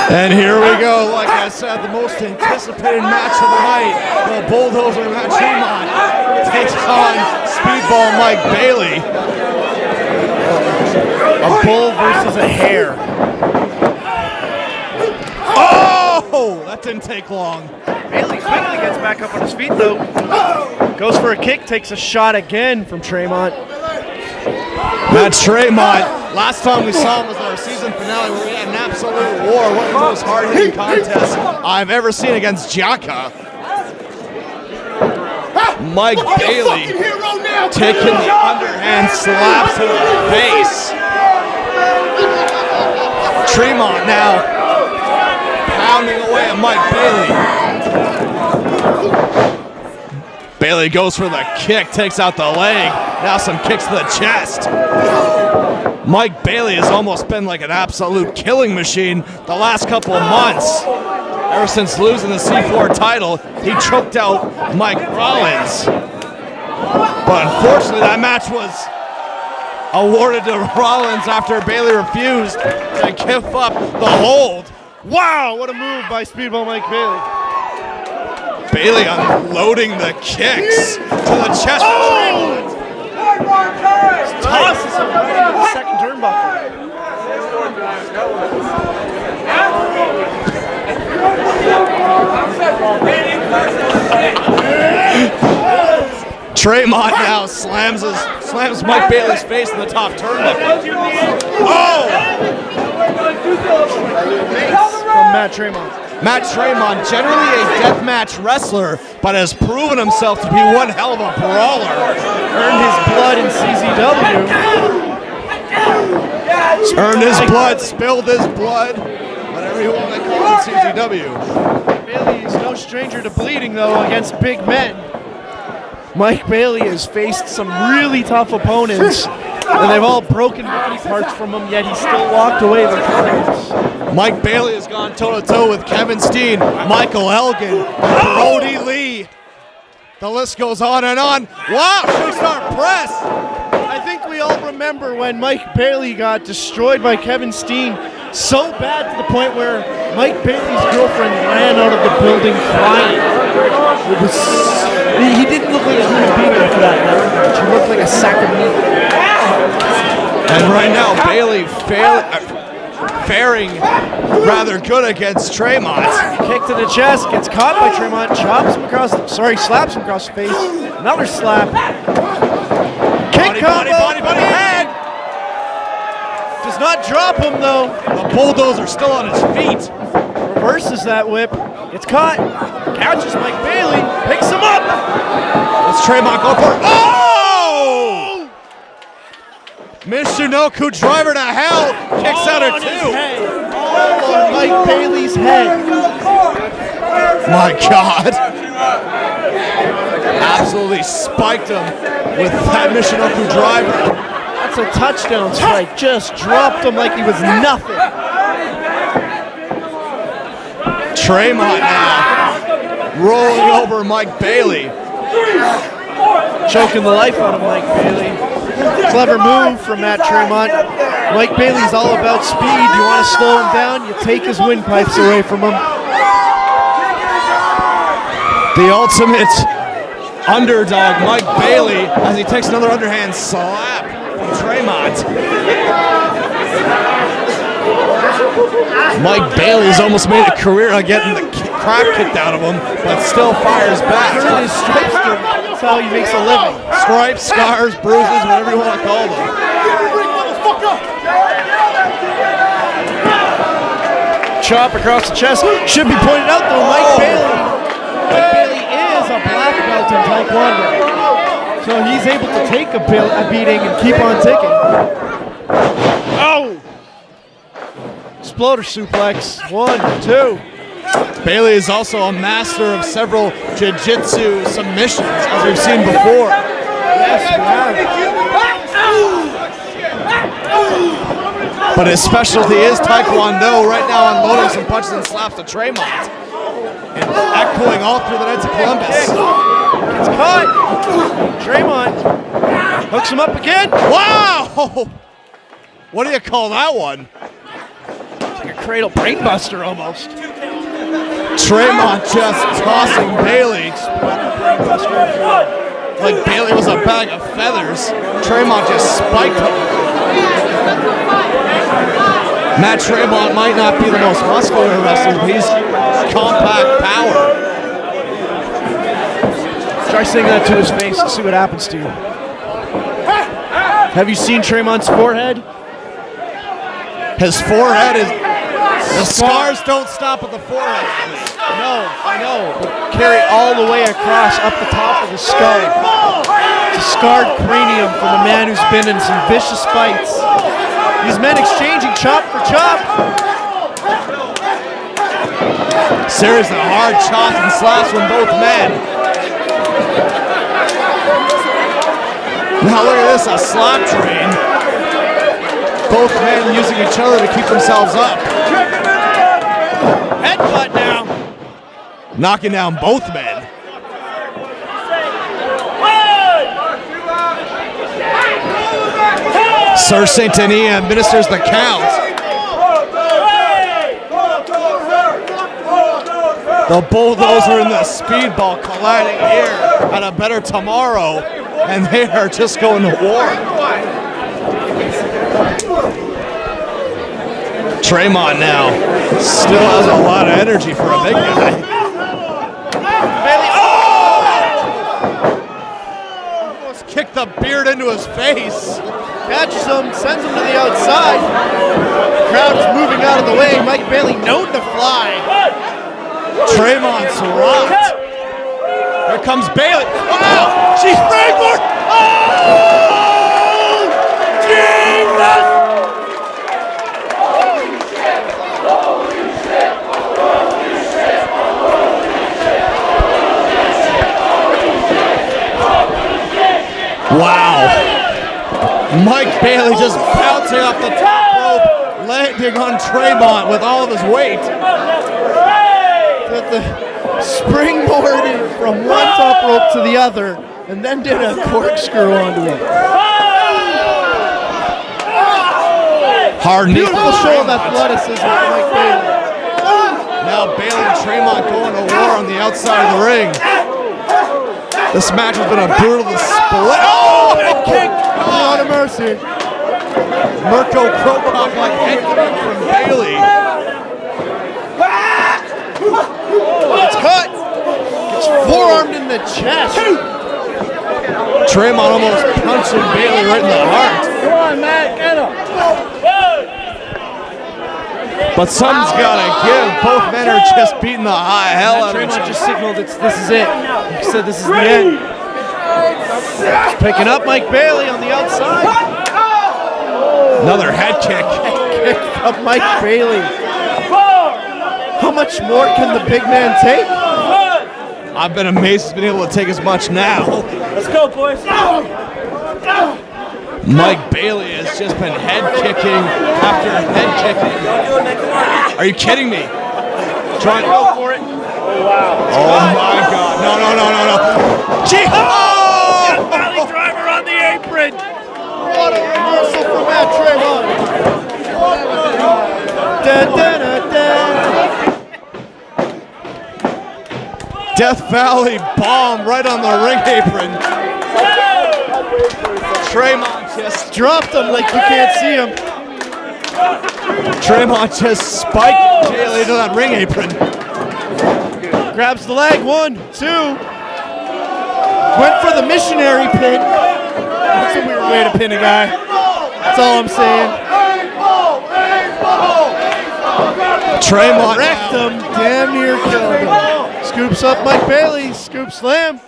And here we go, like I said, the most anticipated match of the night. The Bulldozer Matt Tremont takes on Speedball Mike Bailey. A bull versus a hare. Oh, that didn't take long. Bailey quickly gets back up on his feet though. Goes for a kick, takes a shot again from Tremont. Matt Tremont, last time we saw him was our season finale where we had an absolute war. One of the most hard-hitting contests I've ever seen against Jaka. Mike Bailey taking the underhand slaps to the face. Tremont now pounding away at Mike Bailey. Bailey goes for the kick, takes out the leg. Now some kicks to the chest. Mike Bailey has almost been like an absolute killing machine the last couple of months. Ever since losing the C4 title, he choked out Mike Rollins. But unfortunately, that match was awarded to Rollins after Bailey refused to give up the hold. Wow, what a move by Speedball Mike Bailey. Bailey unloading the kicks to the chest of Tremont. Tosses him right into the second turnbuckle. Tremont now slams Mike Bailey's face in the top turnbuckle. Oh! From Matt Tremont. Matt Tremont, generally a deathmatch wrestler, but has proven himself to be one hell of a brawler. Earned his blood in CZW. Earned his blood, spilled his blood, whatever you want to call it in CZW. Bailey is no stranger to bleeding, though, against big men. Mike Bailey has faced some really tough opponents, and they've all broken body parts from him, yet he still walked away victorious. Mike Bailey has gone toe-to-toe with Kevin Steen, Michael Elgin, Brody Lee. The list goes on and on. Wow, Showstar Press! I think we all remember when Mike Bailey got destroyed by Kevin Steen so bad to the point where Mike Bailey's girlfriend ran out of the building crying. He didn't look like a human being after that match. He looked like a sack of meat. And right now, Bailey faring rather good against Tremont. Kick to the chest, gets caught by Tremont, slaps him across the face. Another slap. Kick combo. Body, head. Does not drop him though. The Bulldozer still on his feet. Reverses that whip. Gets caught. Catches Mike Bailey. Picks him up. Let's Tremont go for it. Oh! Michinoku driver to hell. Kicks out at two. All on Mike Bailey's head. My God. Absolutely spiked him with that Michinoku driver. That's a touchdown strike. Just dropped him like he was nothing. Tremont now rolling over Mike Bailey. Choking the life out of Mike Bailey. Clever move from Matt Tremont. Mike Bailey's all about speed. You want to slow him down, you take his windpipes away from him. The ultimate underdog, Mike Bailey, as he takes another underhand slap from Tremont. Mike Bailey's almost made a career of getting the crap kicked out of him, but still fires back. His stripes, that's how he makes a living. Stripes, scars, bruises, whatever you want to call them. Chop across the chest. Should be pointed out though, Mike Bailey is a black belt in Taekwondo. So he's able to take a beating and keep on ticking. Oh! Exploder suplex. 1, 2. Bailey is also a master of several jiu-jitsu submissions, as we've seen before. Yes, we have. But his specialty is Taekwondo. Right now unloading some punches and slaps to Tremont. And echoing all through the Knights of Columbus. Gets caught. Tremont hooks him up again. Wow! What do you call that one? cradle brainbuster almost. Tremont just tossing Bailey. Like Bailey was a bag of feathers. Tremont just spiked him. Matt Tremont might not be the most muscular wrestler, but he's compact power. Try saying that to his face and see what happens to you. Have you seen Tremont's forehead? His forehead is... The scars don't stop at the forehead. No, I know. But carry all the way across up the top of the skull. It's a scarred cranium from a man who's been in some vicious fights. These men exchanging chop for chop. Series of hard chops and slaps from both men. Now look at this, a slap train. Both men using each other to keep themselves up. Headbutt now. Knocking down both men. Sir St. Denis administers the count. The Bulldozer and the Speedball colliding here at a better tomorrow, and they are just going to war. Tremont now still has a lot of energy for a big guy. Bailey, almost kicked the beard into his face. Catches him, sends him to the outside. The crowd is moving out of the way. Mike Bailey known to fly. Tremont's rocked. Here comes Bailey. Oh, she's springboard. Oh, Jesus! Wow. Mike Bailey just bouncing off the top rope, landing on Tremont with all of his weight. The springboarded from one top rope to the other, and then did a corkscrew onto it. Hard knee. Beautiful show of athleticism from Mike Bailey. Now Bailey and Tremont going to war on the outside of the ring. This match has been a brutal split. Oh, head kick! Not a mercy. Mirko Krokop like head kick from Bailey. It's cut. It's forearmed in the chest. Tremont almost punching Bailey right in the heart. Come on, Matt, get him. But something's gotta give. Both men are just beating the high hell out of each Tremont other. just signaled this is it. He said this is the end. He's picking up Mike Bailey on the outside. Another head kick. Kick from Mike Bailey. How much more can the big man take? I've been amazed he's been able to take as much now. Let's go, boys. Mike Bailey has just been head kicking after head kicking. Are you kidding me? Trying to go for it. Oh, wow. Oh my God. No. Gee! Oh! Valley driver on the apron. What a reversal from Matt Tremont. Death Valley bomb right on the ring apron. Tremont just Dropped him like you can't see him. Tremont just spiked Bailey to that ring apron. Grabs the leg. 1, 2. Went for the missionary pin. That's a weird way to pin a guy. That's all I'm saying. Tremont Wrecked him. Damn near killed him. Scoops up Mike Bailey. Scoop slam.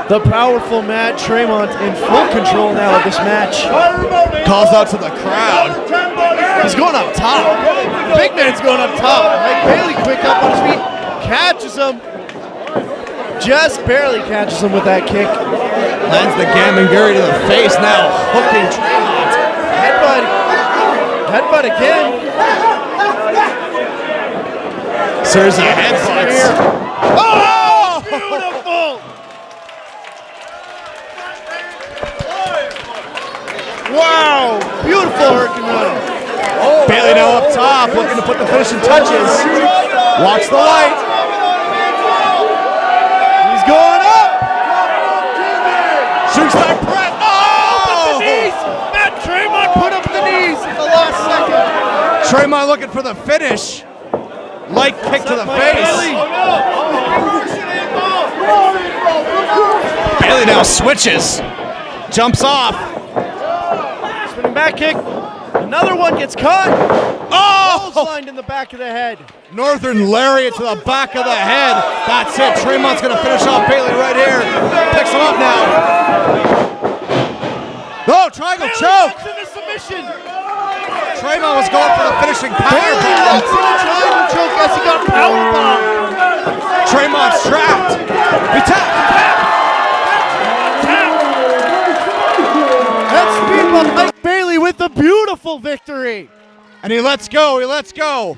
The powerful Matt Tremont in full control now of this match. calls out to the crowd. He's going up top. Big man's going up top. Mike Bailey quick up on his feet. Catches him. Just barely catches him with that kick. Lands the Gamenguri to the face now, hooking Tremont. Headbutt. Headbutt again. Series of headbutts. Oh! Beautiful! Wow! Beautiful hurricane run. top, looking to put the finishing touches. Watch the light. He's going up. Shoots that press. Oh! Knees. Matt Tremont Put up the knees at the last second. Tremont looking for the finish. Light kick to the face. Bailey now switches. Jumps off. Spinning back kick. Another one gets caught. Oh! Clotheslined in the back of the head. Northern lariat to the back of the head. That's it. Tremont's going to finish off Bailey right here. Picks him up now. Oh, triangle choke. To the submission. Tremont was going for the finishing power Bailey bomb. locks in a triangle choke as he got powerbombed. Tremont's trapped. He tapped. That's Speedball Mike Bailey with the beautiful victory. And he lets go. He lets go.